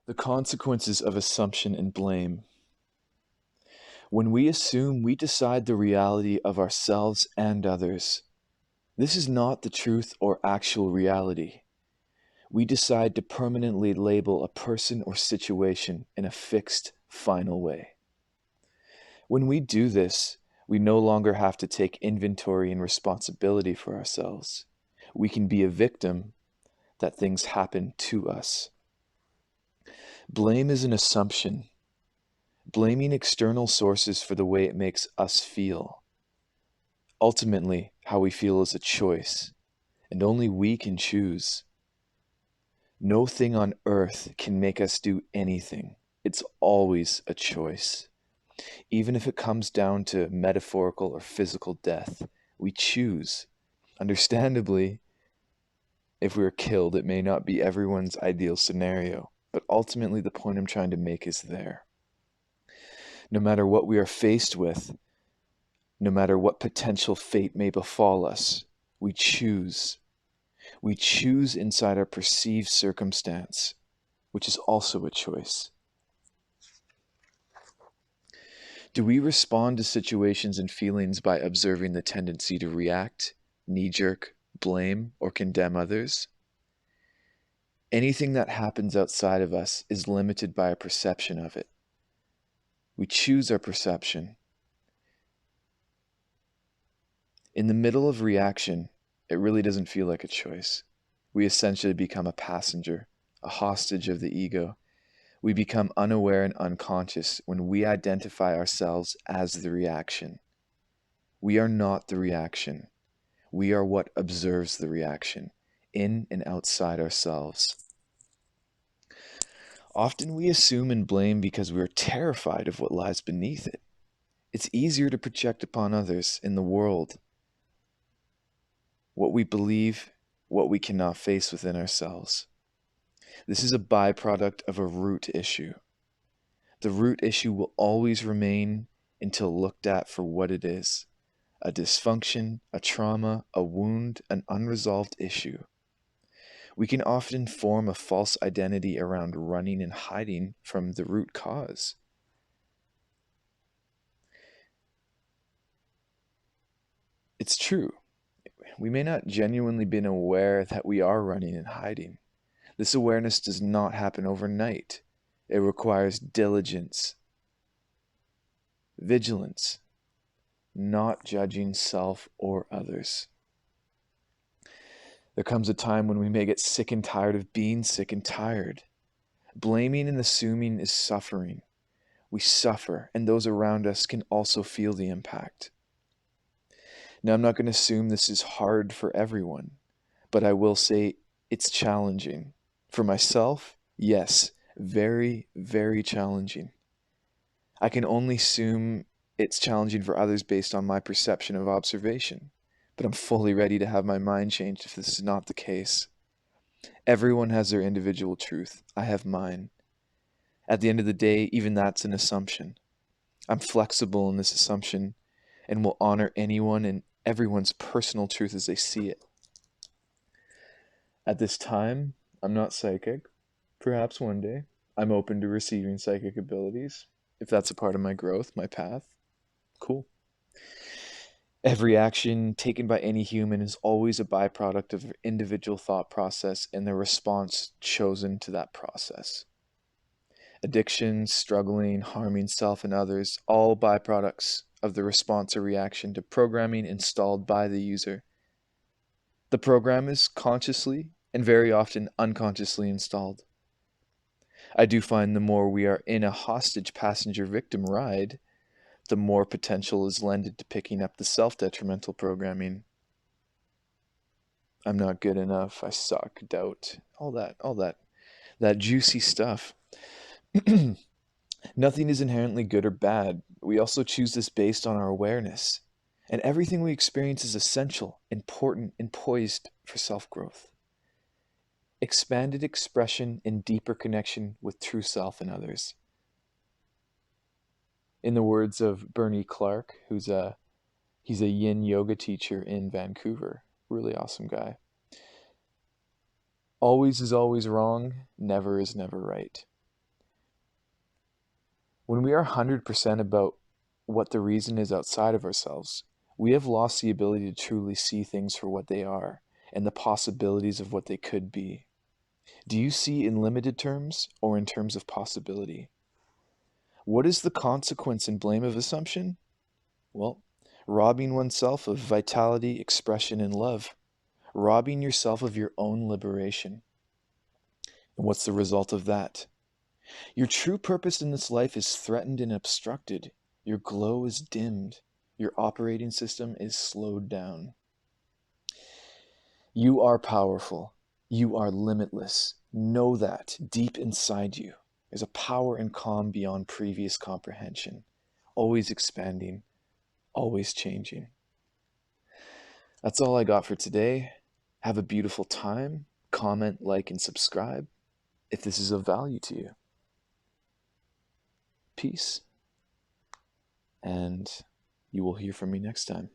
The consequences of assumption and blame. When we assume, we decide the reality of ourselves and others. This is not the truth or actual reality. We decide to permanently label a person or situation in a fixed, final way. When we do this, we no longer have to take inventory and responsibility for ourselves. We can be a victim that things happen to us. Blame is an assumption. Blaming external sources for the way it makes us feel. Ultimately, how we feel is a choice, and only we can choose. No thing on earth can make us do anything. It's always a choice. Even if it comes down to metaphorical or physical death, we choose. Understandably, if we are killed, it may not be everyone's ideal scenario, but ultimately the point I'm trying to make is there. No matter what we are faced with, no matter what potential fate may befall us, we choose. We choose inside our perceived circumstance, which is also a choice. Do we respond to situations and feelings by observing the tendency to react, knee-jerk, blame, or condemn others? Anything that happens outside of us is limited by our perception of it. We choose our perception. In the middle of reaction, it really doesn't feel like a choice. We essentially become a passenger, a hostage of the ego. We become unaware and unconscious when we identify ourselves as the reaction. We are not the reaction. We are what observes the reaction, in and outside ourselves. Often we assume and blame because we are terrified of what lies beneath it. It's easier to project upon others in the world what we believe, what we cannot face within ourselves. This is a byproduct of a root issue. The root issue will always remain until looked at for what it is: a dysfunction, a trauma, a wound, an unresolved issue. We can often form a false identity around running and hiding from the root cause. It's true. We may not genuinely been aware that we are running and hiding. This awareness does not happen overnight. It requires diligence, vigilance, not judging self or others. There comes a time when we may get sick and tired of being sick and tired. Blaming and assuming is suffering. We suffer, and those around us can also feel the impact. Now, I'm not going to assume this is hard for everyone, but I will say it's challenging. For myself, yes, very, very challenging. I can only assume it's challenging for others based on my perception of observation, but I'm fully ready to have my mind changed if this is not the case. Everyone has their individual truth. I have mine. At the end of the day, even that's an assumption. I'm flexible in this assumption and will honor anyone and everyone's personal truth as they see it. At this time, I'm not psychic. Perhaps one day I'm open to receiving psychic abilities. If that's a part of my growth, my path, cool. Every action taken by any human is always a byproduct of their individual thought process and their response chosen to that process. Addiction, struggling, harming self and others, all byproducts of the response or reaction to programming installed by the user. The program is consciously and very often unconsciously installed. I do find the more we are in a hostage passenger victim ride, the more potential is lended to picking up the self-detrimental programming. I'm not good enough, I suck, doubt, that juicy stuff. Nothing is inherently good or bad. We also choose this based on our awareness. And everything we experience is essential, important, and poised for self-growth. Expanded expression and deeper connection with true self and others. In the words of Bernie Clark, he's a yin yoga teacher in Vancouver. Really awesome guy. Always is always wrong, never is never right. When we are 100% about what the reason is outside of ourselves, we have lost the ability to truly see things for what they are and the possibilities of what they could be. Do you see in limited terms or in terms of possibility? What is the consequence and blame of assumption? Well, robbing oneself of vitality, expression, and love, robbing yourself of your own liberation. And what's the result of that? Your true purpose in this life is threatened and obstructed. Your glow is dimmed. Your operating system is slowed down. You are powerful. You are limitless. Know that deep inside you. There's a power and calm beyond previous comprehension, always expanding, always changing. That's all I got for today. Have a beautiful time. Comment, like, and subscribe if this is of value to you. Peace, and you will hear from me next time.